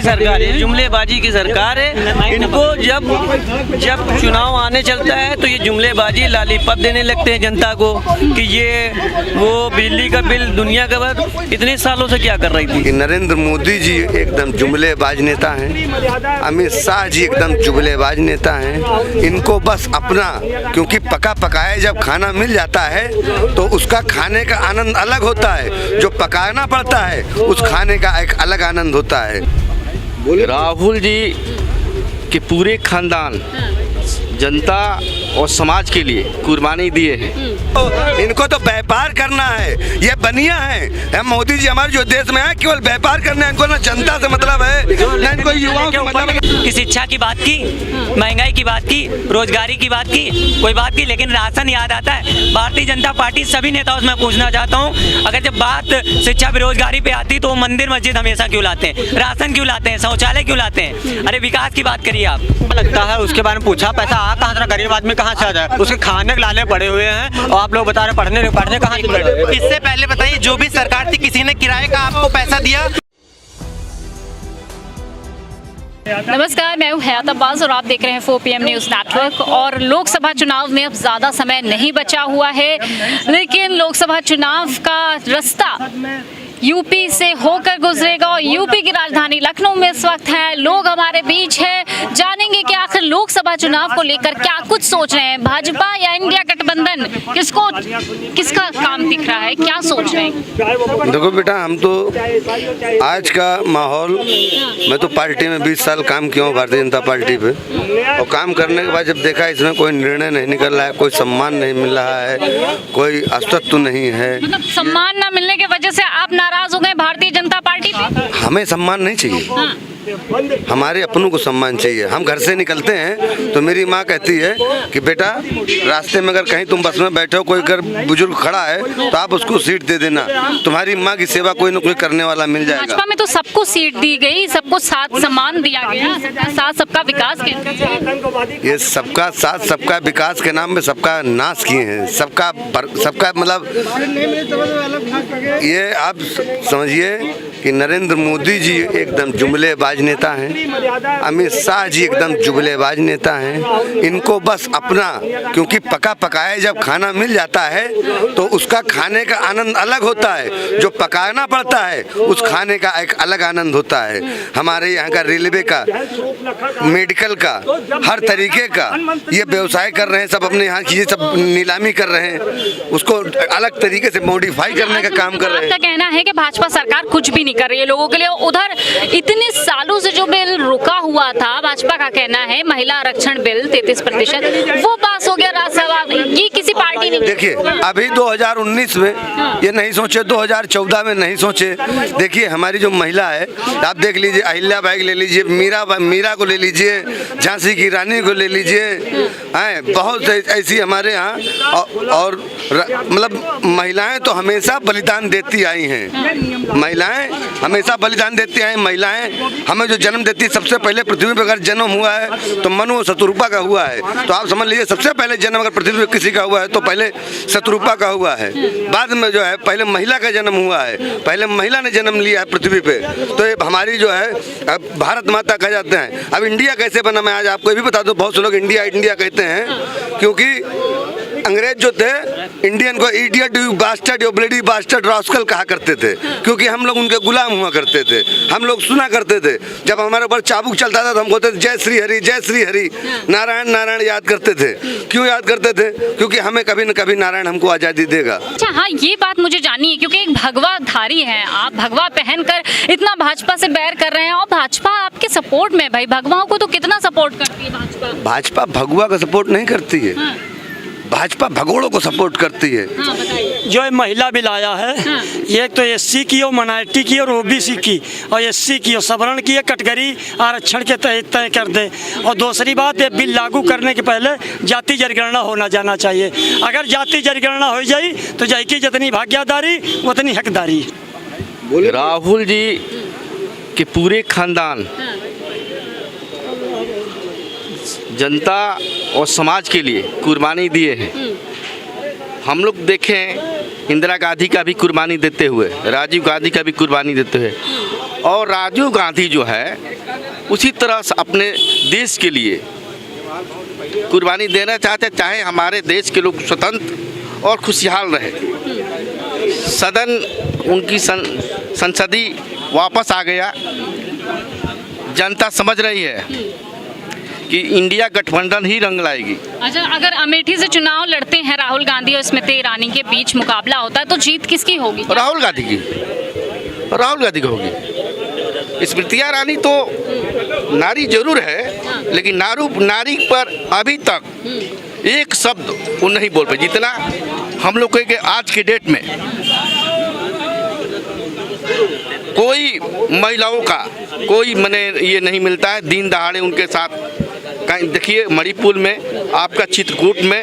सरकार है, जुमलेबाजी की सरकार है। इनको जब चुनाव आने चलता है तो ये जुमलेबाजी लालीपॉप देने लगते हैं जनता को कि ये वो बिजली का बिल दुनिया का भर इतने सालों से क्या कर रही थी। नरेंद्र मोदी जी एकदम जुमलेबाज नेता हैं, अमित शाह जी एकदम जुमलेबाज नेता हैं। इनको बस अपना, क्योंकि पका पकाया जब खाना मिल जाता है तो उसका खाने का आनंद अलग होता है, जो पकाना पड़ता है उस खाने का एक अलग आनंद होता है। राहुल जी के पूरे खानदान जनता और समाज के लिए कुर्बानी दिए हैं। इनको तो व्यापार करना है, ये बनिया है। हम मोदी जी हमारे जो देश में है केवल व्यापार करना है, इनको ना जनता से मतलब है ना इनको युवाओं से मतलब है। कि शिक्षा की बात की, महंगाई की बात की, रोजगारी की बात की, कोई बात की, लेकिन राशन याद आता है। भारतीय जनता पार्टी सभी नेताओं से मैं पूछना चाहता हूँ, अगर जब बात शिक्षा बेरोजगारी पे आती तो मंदिर मस्जिद हमेशा क्यों लाते हैं, राशन क्यों लाते हैं, शौचालय क्यों लाते हैं? अरे विकास की बात करिए आप। लगता है उसके बारे में पूछा, पैसा कहाँ से, गरीब आदमी कहाँ से आ जाए, उसके खाने के लाले पड़े हुए हैं और आप लोग बता रहे पढ़ने कहाँ से। इससे पहले बताइए, जो भी सरकार थी किसी ने किराए का आपको पैसा दिया? नमस्कार, मैं हूं हयात अब्बास और आप देख रहे हैं 4 PM न्यूज़ नेटवर्क। और लोकसभा चुनाव में अब ज़्यादा समय नहीं बचा हुआ है, लेकिन लोकसभा चुनाव का रास्ता यूपी से होकर गुजरेगा और यूपी की राजधानी लखनऊ में इस वक्त है। लोग हमारे बीच है, जानेंगे कि आखिर लोकसभा चुनाव को लेकर क्या कुछ सोच रहे हैं। भाजपा या इंडिया गठबंधन, किसका काम दिख रहा है, क्या सोच रहे हैं? देखो बेटा, हम तो आज का माहौल, मैं तो पार्टी में 20 साल काम किया हूँ भारतीय जनता पार्टी पे, और काम करने के बाद जब देखा इसमें कोई निर्णय नहीं निकल रहा है, कोई सम्मान नहीं मिल रहा है, कोई अस्तित्व नहीं है। मतलब सम्मान न मिलने की वजह से आप नाराज हो गए भारतीय जनता पार्टी पे? हमें सम्मान नहीं चाहिए, हमारे अपनों को सम्मान चाहिए। हम घर से निकलते हैं तो मेरी माँ कहती है कि बेटा रास्ते में अगर कहीं तुम बस में बैठे हो, कोई अगर बुजुर्ग खड़ा है तो आप उसको सीट दे देना, तुम्हारी माँ की सेवा कोई न कोई करने वाला मिल जाएगा। भाजपा में तो सबको सीट दी गई, सबको साथ सम्मान दिया गया, सबका साथ सबका विकास के। ये सबका साथ सबका विकास के नाम में सबका नाश किए हैं, सबका मतलब ये आप समझिए कि नरेंद्र मोदी जी एकदम जुमलेबाज नेता हैं, अमित शाह जी एकदम जुमलेबाज नेता हैं। इनको बस अपना, क्योंकि पका पकाया जब खाना मिल जाता है तो उसका खाने का आनंद अलग होता है, जो पकाना पड़ता है उस खाने का एक अलग आनंद होता है। हमारे यहाँ का रेलवे का, मेडिकल का, हर तरीके का ये व्यवसाय कर रहे हैं, सब अपने यहाँ चीजें सब नीलामी कर रहे हैं, उसको अलग तरीके से मॉडिफाई करने का काम कर रहे हैं। आपका कहना है कि भाजपा सरकार कुछ भी नहीं कर रही है लोगों के लिए। उधर इतने सालों से जो बिल रुका हुआ था, भाजपा का कहना है महिला आरक्षण बिल 33%, वो पास हो गया राज्यसभा में। ये किसी पार्टी ने, देखिए अभी 2019 में ये नहीं सोचे, 2014 में नहीं सोचे। देखिए हमारी जो महिला है, आप देख लीजिए, अहिल्या बाई ले लीजिए, मीरा को ले लीजिए, झांसी की रानी को ले लीजिए, बहुत ऐसी हमारे यहाँ। और मतलब महिलाएं तो हमेशा बलिदान देती आई हैं, महिलाएं हमेशा बलिदान देती आई। महिलाएं हमें जो जन्म देती है, सबसे पहले पृथ्वी पर अगर जन्म हुआ है तो मनु शत्रुपा का हुआ है, तो आप समझ लीजिए सबसे पहले जन्म अगर पृथ्वी पर किसी का हुआ है तो पहले शत्रुपा का हुआ है। बाद में जो है पहले महिला का जन्म हुआ है, पहले महिला ने जन्म लिया है पृथ्वी पे। तो ये हमारी जो है अब भारत माता कह जाते हैं। अब इंडिया कैसे बना, मैं आज आपको ये भी बता दूं, बहुत से लोग इंडिया इंडिया कहते हैं क्योंकि अंग्रेज जो थे इंडियन को idiot, you bastard, you bloody bastard, rascal कहा करते थे, क्योंकि हम लोग उनके गुलाम हुआ करते थे। हम लोग सुना करते थे, जब हमारे ऊपर चाबुक चलता था तो हम कहते थे जय श्री हरि, जय श्री हरि, नारायण नारायण याद करते थे। क्यों याद करते थे? क्योंकि हमें कभी न कभी नारायण हमको आज़ादी देगा। अच्छा हाँ, ये बात मुझे जाननी है, क्योंकि एक भगवाधारी हैं आप, भगवा पहनकर इतना भाजपा से बैर कर रहे हैं और भाजपा आपके सपोर्ट में। भाई भगवाओं को तो कितना सपोर्ट करती है भाजपा? भाजपा भगवा का सपोर्ट नहीं करती है, भाजपा भगोड़ों को सपोर्ट करती है। जो महिला बिल आया है, ये तो SC की और माइनॉरिटी की और OBC की और SC की और सवर्ण की कैटेगरी आरक्षण के तहत तय कर दे। और दूसरी बात, ये बिल लागू करने के पहले जाति जनगणना होना जाना चाहिए। अगर जाति जनगणना हो जाए तो जाय की जितनी भाग्यदारी उतनी हकदारी। राहुल जी के पूरे खानदान जनता और समाज के लिए कुर्बानी दिए हैं। हम लोग देखें इंदिरा गांधी का भी कुर्बानी देते हुए, राजीव गांधी का भी कुर्बानी देते हुए, और राजीव गांधी जो है उसी तरह से अपने देश के लिए कुर्बानी देना चाहते, चाहे हमारे देश के लोग स्वतंत्र और खुशहाल रहे। सदन उनकी संसदीय वापस आ गया। जनता समझ रही है कि इंडिया गठबंधन ही रंग लाएगी। अच्छा, अगर अमेठी से चुनाव लड़ते हैं राहुल गांधी और स्मृति ईरानी के बीच मुकाबला होता है तो जीत किसकी होगी? राहुल गांधी की होगी। स्मृति ईरानी तो नारी जरूर है, लेकिन नारी पर अभी तक एक शब्द वो नहीं बोल पाए, जितना हम लोग के आज के डेट में कोई महिलाओं का कोई मने ये नहीं मिलता है। दिन दहाड़े उनके साथ कहीं देखिए, मणिपुर में, आपका चित्रकूट में,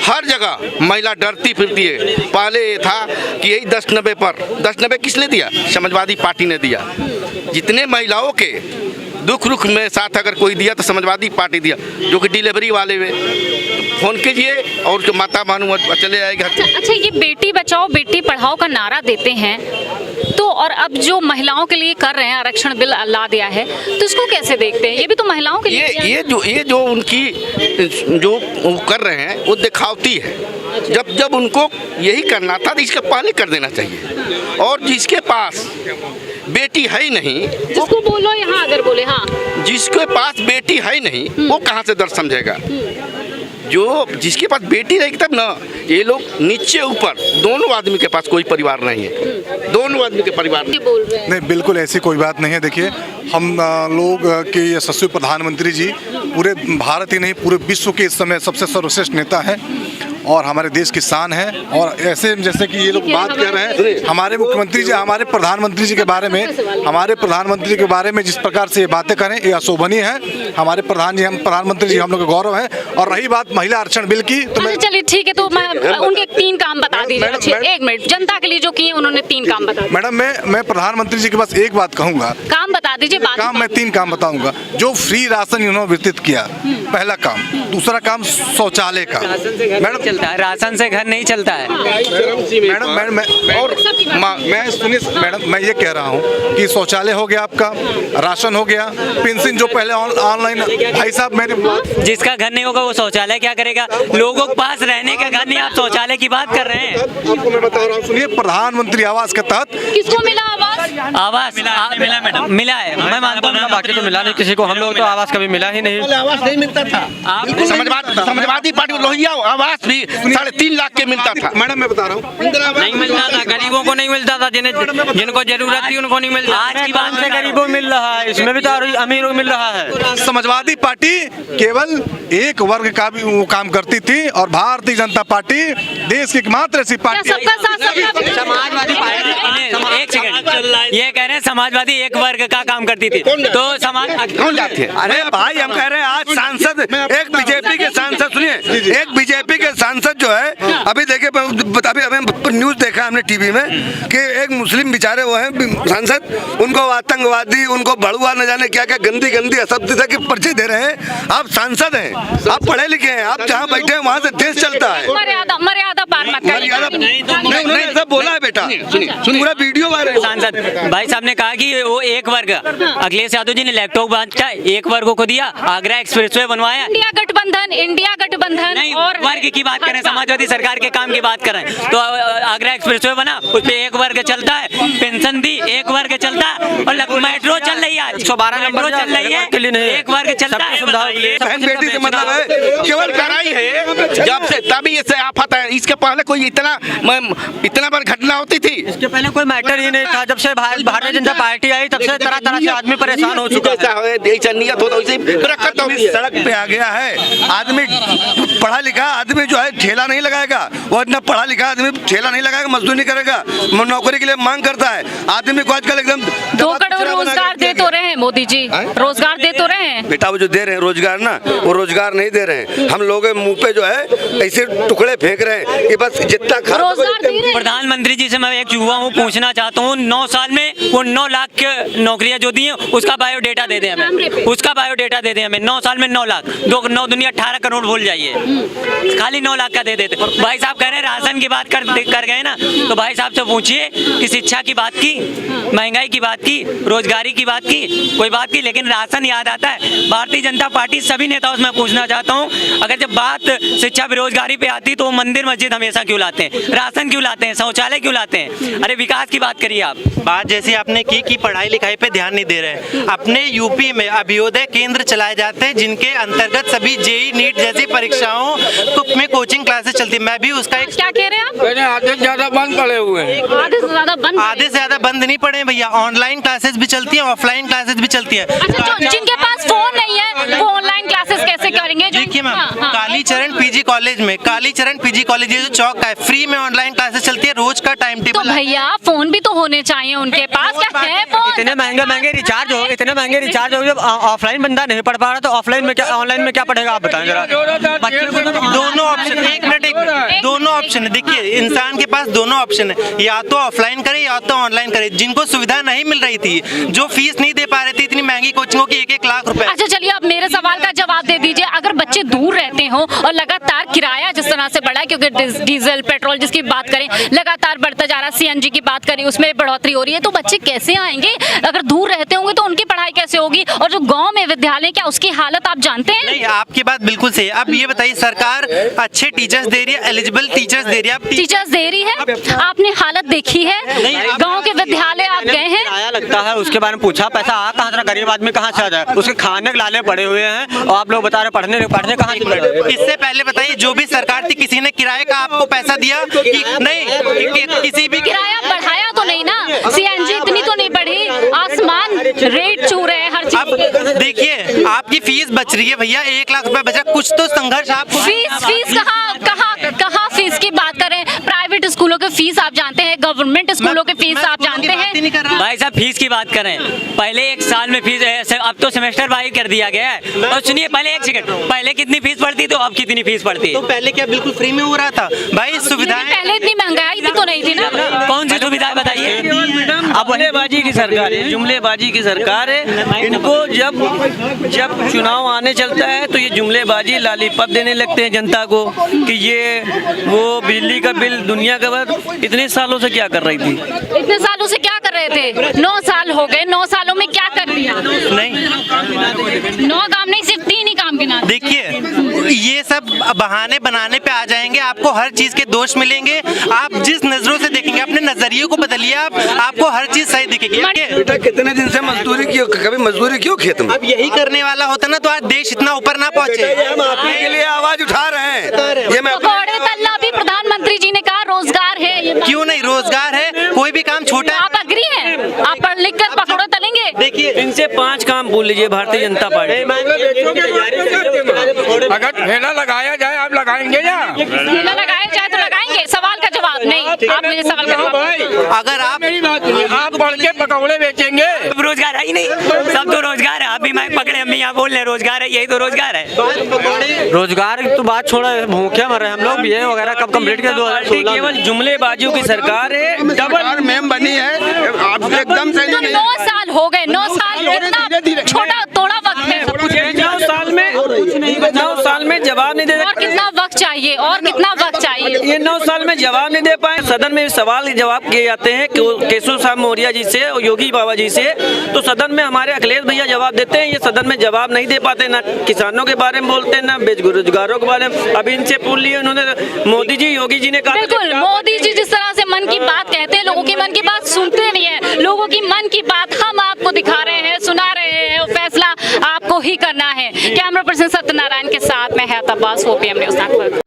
हर जगह महिला डरती फिरती है। पहले ये था कि यही 10-90 पर 10-90 किसने दिया? समाजवादी पार्टी ने दिया। जितने महिलाओं के दुख रुख में साथ अगर कोई दिया तो समाजवादी पार्टी दिया, जो कि डिलीवरी वाले में फोन कीजिए और उसके माता बहनों चले जाएगी। अच्छा, ये बेटी बचाओ बेटी पढ़ाओ का नारा देते हैं तो, और अब जो महिलाओं के लिए कर रहे हैं, आरक्षण बिल ला दिया है, तो इसको कैसे देखते हैं? ये भी तो महिलाओं के लिए ये जो उनकी जो वो कर रहे हैं वो दिखावती है। जब उनको यही करना था तो इसके पहले कर देना चाहिए। और जिसके पास बेटी है ही नहीं, जिसको बोलो यहाँ अगर बोले, हाँ, जिसके पास बेटी है ही नहीं वो कहाँ से दर्द समझेगा? जो जिसके पास बेटी रहेगी तब ना। ये लोग नीचे ऊपर दोनों आदमी के पास कोई परिवार नहीं है, दोनों आदमी के परिवार नहीं, बिल्कुल ऐसी कोई बात नहीं है। देखिए, हम लोग के यशस्वी प्रधानमंत्री जी पूरे भारत ही नहीं पूरे विश्व के इस समय सबसे सर्वश्रेष्ठ नेता हैं और हमारे देश की शान है। और ऐसे जैसे कि ये लोग बात कर रहे हैं हमारे मुख्यमंत्री जी, हमारे प्रधानमंत्री जी के बारे में, हमारे प्रधानमंत्री के बारे में जिस प्रकार से ये बातें करें, ये अशोभनीय है। हमारे प्रधानमंत्री जी हम लोग का गौरव है। और रही बात महिला आरक्षण बिल की, तो मैं चलिए ठीक है, तो मैं उनके 3 काम बता दीजिए। 1 मिनट, जनता के लिए जो किए उन्होंने 3 काम बता। मैडम, मैं प्रधानमंत्री जी के पास एक बात कहूँगा। काम बता दीजिए। काम मैं 3 काम बताऊंगा। जो फ्री राशन इन्होंने वितरित किया, पहला काम। दूसरा काम शौचालय का। मैडम, राशन से घर नहीं चलता है। मैडम मैं सुनिए मैडम, मैं ये कह रहा हूँ कि शौचालय हो गया आपका, राशन हो गया, पेंशन जो पहले ऑनलाइन। भाई साहब, मैंने जिसका घर नहीं होगा वो शौचालय क्या करेगा? लोगों के पास रहने का घर नहीं, आप शौचालय की बात कर रहे हैं। आपको मैं बता रहा हूँ, सुनिए, प्रधानमंत्री आवास के तहत किसको मिला आवास? मिला मैडम, मिला है, मैं मानता हूँ। बाकी तो मिला नहीं किसी को। हम लोग तो आवास कभी मिला ही नहीं। आवास नहीं मिलता था। समाजवादी पार्टी लोहिया आवास भी 3.5 लाख के मिलता था। मैडम, मैं बता रहा हूँ, नहीं मिलता था, गरीबों को नहीं मिलता था, जिनको जरूरत थी उनको नहीं मिलता। आज की बात से गरीबों को मिल रहा है, इसमें भी तो अमीरों को मिल रहा है। समाजवादी पार्टी केवल एक वर्ग का भी वो काम करती थी और भारतीय जनता पार्टी देश की एकमात्र ऐसी पार्टी। समाजवादी पार्टी, एक सेकंड, ये कह रहे हैं समाजवादी एक वर्ग का काम करती थी, तो समाज कौन जाती है? अरे भाई, हम कह रहे हैं आज सांसद, एक बीजेपी के सांसद, सुनिए, एक बीजेपी के सांसद जो है, अभी देखिए, अभी हमें न्यूज देखा हमने टीवी में कि एक मुस्लिम बेचारे वो हैं सांसद, उनको आतंकवादी, उनको भड़ुआ, न जाने क्या क्या गंदी गंदी शब्द के परिचय दे रहे हैं। आप सांसद हैं, आप पढ़े लिखे हैं, आप जहाँ बैठे हैं वहाँ से देश चलता है। मर्यादा पार मत करिए। उन्होंने ऐसा बोला है बेटा, पूरा वीडियो वायरल। सांसद भाई साहब ने कहा कि वो एक वर्ग, अखिलेश यादव जी ने लैपटॉप बांटा, एक वर्ग को दिया, आगरा एक्सप्रेसवे बनवाया। इंडिया गठबंधन नहीं, और वर्ग की बात करें, समाजवादी सरकार के काम की बात करें तो आगरा एक्सप्रेसवे बना, उस पे एक वर्ग चलता है, पेंशन दी, एक वर्ग चलता है, और मेट्रो चल रही है, 112 मेट्रो चल रही है, एक वर्ग चलता है। बहन बेटी से मतलब है, केवल कराई है जब से, तभी इससे आफत है। इसके पहले कोई इतना बड़ी घटना होती थी? इसके पहले कोई मैटर ही नहीं था। जब से भारतीय जनता पार्टी आई तब से तरह तरह से आदमी परेशान हो चुका है। नियत हो तो सड़क पे आ गया है आदमी, पढ़ा लिखा आदमी जो है ठेला नहीं लगाएगा, वो इतना पढ़ा लिखा आदमी ठेला नहीं लगाएगा, मजदूरी नहीं करेगा, नौकरी के लिए मांग करता है आदमी को। आजकल एकदम 2 करोड़ रोजगार दे तो रहे हैं मोदी जी, रोजगार दे तो रहे हैं। बेटा, वो जो दे रहे हैं रोजगार ना, वो रोजगार नहीं दे रहे हैं। हम लोग मुंह पे जो है ऐसे टुकड़े फेंक रहे हैं कि बस जितना प्रधानमंत्री जी से मैं एक युवा हूँ, पूछना चाहता हूँ, 9 साल में वो 9 लाख के नौकरियां जो दी हैं उसका बायोडेटा दे दें हमें, उसका बायोडेटा दे दें हमें। 9 साल में 9 लाख, 9 दुनिया 18 करोड़ भूल जाइए, खाली 9 लाख का दे देते। भाई साहब कह रहे हैं राशन की बात कर गए ना, तो भाई साहब से पूछिए कि शिक्षा की बात की, महंगाई की बात की, रोजगारी की बात की, कोई बात की, लेकिन राशन याद आता है। भारतीय जनता पार्टी सभी नेताओं से मैं पूछना चाहता हूँ, अगर जब बात शिक्षा बेरोजगारी पे आती तो मंदिर मस्जिद हमेशा क्यों लाते हैं, राशन क्यों लाते हैं, शौचालय क्यों लाते हैं? अरे विकास की बात करिए आप। बात जैसी आपने की कि पढ़ाई लिखाई पे ध्यान नहीं दे रहे। अपने यूपी में अभ्युदय केंद्र चलाए जाते हैं जिनके अंतर्गत सभी जेई नीट जैसी परीक्षाओं में कोचिंग क्लासेस चलती है। मैं भी उसका एक क्या कह रहे हैं आप? आधे से ज्यादा बंद पड़े हुए हैं। आधे से ज्यादा बंद? आधे से ज्यादा बंद नहीं पड़े हैं भैया, ऑनलाइन क्लासेस भी चलती है, ऑफलाइन क्लासेस भी चलती है। अच्छा, जिनके पास फोन नहीं है वो ऑनलाइन क्लासेस कैसे करेंगे? देखिए मैम, कालीचरण पीजी कॉलेज में, कालीचरण पीजी कॉलेज ये जो चौक का है, फ्री में ऑनलाइन क्लासेस चलती है, रोज का टाइम तो टेबल। भैया फोन भी तो होने चाहिए उनके पास, क्या है फोन? इतने महंगे रिचार्ज हो, इतने महंगे रिचार्ज हो, जब ऑफलाइन बंदा नहीं पढ़ पा रहा तो ऑफलाइन में क्या, ऑनलाइन में क्या पढ़ेगा आप बताएं जरा। दोनों ऑप्शन, एक मिनट, दोनों ऑप्शन है। देखिए इंसान के पास दोनों ऑप्शन है, या तो ऑफलाइन करे या तो ऑनलाइन करे। जिनको सुविधा नहीं मिल रही थी, जो फीस नहीं दे पा रहे थे इतनी महंगी कोचिंगों की 1-1 लाख रुपए। अच्छा चलिए, अब मेरे सवाल का जवाब दे दीजिए। अगर बच्चे दूर रहते हो और लगातार किराया जिस तरह से बढ़ा है, क्योंकि डीजल पेट्रोल जिसकी बात करें लगातार बढ़ता जा रहा है, सीएनजी की बात करें उसमें बढ़ोतरी हो रही है, तो बच्चे कैसे आएंगे? अगर दूर रहते होंगे तो उनकी पढ़ाई कैसे होगी? और जो गाँव में विद्यालय, क्या उसकी हालत आप जानते हैं? नहीं, आपकी बात बिल्कुल सही है। अब ये बताइए, सरकार अच्छे टीचर्स दे रही है, एलिजिबल टीचर्स दे रही है। टीचर्स दे रही है, आपने हालत देखी है? गाँव के विद्यालय आप गए हैं? किराया लगता है, उसके बारे में पूछा, पैसा आ कहाँ से, गरीब आदमी कहाँ से आ जाए? उसके खाने के लाले पड़े हुए हैं और आप लोग बता रहे पढ़ने कहाँ से? इससे पहले बताइए, जो भी सरकार थी किसी ने किराए का आपको पैसा दिया कि नहीं? किसी भी किराया बढ़ाया तो नहीं ना, सीएनजी इतनी तो नहीं बढ़ी, आसमान रेट छू रहे हैं हर चीज। अब देखिए, आपकी फीस बच रही है भैया, 1 लाख रुपए बचा, कुछ तो संघर्ष आपको। फीस कहाँ फीस की बात करें? प्राइवेट स्कूलों की फीस आप जानते हैं, गवर्नमेंट स्कूलों की फीस आप जानते हैं? भाई साहब फीस की बात करें, पहले एक साल में फीस है, अब तो सेमेस्टर वाइज कर दिया गया है। और सुनिए, पहले एक सेकंड, पहले कितनी फीस पड़ती तो अब कितनी फीस पड़ती? तो पहले क्या बिल्कुल फ्री में हो रहा था भाई? सुविधाएं पहले इतनी महंगाई भी तो नहीं थी ना। कौन सी सुविधाएं बताइए? अब जुमलेबाजी की सरकार है, जुमलेबाजी की सरकार है। इनको जब चुनाव आने चलता है तो ये जुमलेबाजी लालीपॉप देने लगते हैं जनता को कि ये वो बिजली का बिल दुनिया का बाद। इतने सालों से क्या कर रही थी? इतने सालों से क्या कर रहे थे? 9 साल हो गए, 9 सालों में क्या कर लिया? नहीं, 9 काम नहीं, सिर्फ 3 ही काम गिना। देखिए ये सब बहाने बनाने पे आ जाएंगे, आपको हर चीज के दोष मिलेंगे। आप जिस नजरों से देखेंगे, अपने नजरिए को बदलिए, आपको हर चीज सही दिखेगी। बेटा कितने दिन से मजदूरी क्यों, कभी मजदूरी क्यों खेत में? अब यही करने वाला होता ना तो आज देश इतना ऊपर ना पहुंचे। हम आपके के लिए आवाज उठा रहे हैं। ये मैं पकौड़े तलना भी प्रधानमंत्री जी ने कहा रोजगार है, ये क्यों नहीं? रोजगार है, कोई भी काम छोटा। आप अग्री हैं? आप पढ़ लिख कर पकौड़े तलेंगे? देखिए इनसे 5 काम बोल लीजिए भारतीय जनता पार्टी। अगर ठेला लगाया जाए, आप लगाएंगे या? ठेला लगाया जाए तो लगाएंगे, सवाल का जवाब नहीं। आप मेरे सवाल का जवाब। अगर आप बढ़ के पकौड़े बेचेंगे? रोजगार है ही नहीं, सब तो रोजगार है। अभी मैं पकड़े, हम यहाँ बोल रहे हैं रोजगार है, यही तो रोजगार है। रोजगार की तो बात छोड़ा, भूखे मर रहे हम लोग। ये वगैरह कब कंप्लीट किया? 2016 केवल जुमलेबाजियों की सरकार है। डबल मैम बनी है, आप एकदम सही तो नहीं। 9 साल हो गए, 9 साल कितना छोटा थोड़ा वक्त है। 9 साल में जवाब नहीं दे और कितना वक्त चाहिए, और कितना वक्त चाहिए? ये 9 साल में जवाब नहीं दे पाए। सदन में सवाल जवाब किए जाते हैं केशव साहब मौर्य जी से और योगी बाबा जी से, तो सदन में हमारे अखिलेश भैया जवाब देते हैं। ये सदन में जवाब नहीं दे पाते, ना किसानों के बारे में बोलते हैं, ना बेरोजगारों के बारे में। अभी इनसे पूछ लिए उन्होंने, मोदी जी योगी जी ने कहा। बिल्कुल, मोदी जी जिस तरह से मन की बात कहते हैं, लोगों की मन की बात सुनते नहीं है। लोगों की मन की बात हम आपको दिखा रहे हैं, सुना रहे हैं, और फैसला आपको ही करना है। कैमरा पर्सन सत्यनारायण के साथ मैं हयात अब्बास, OPM न्यूज़ नेटवर्क।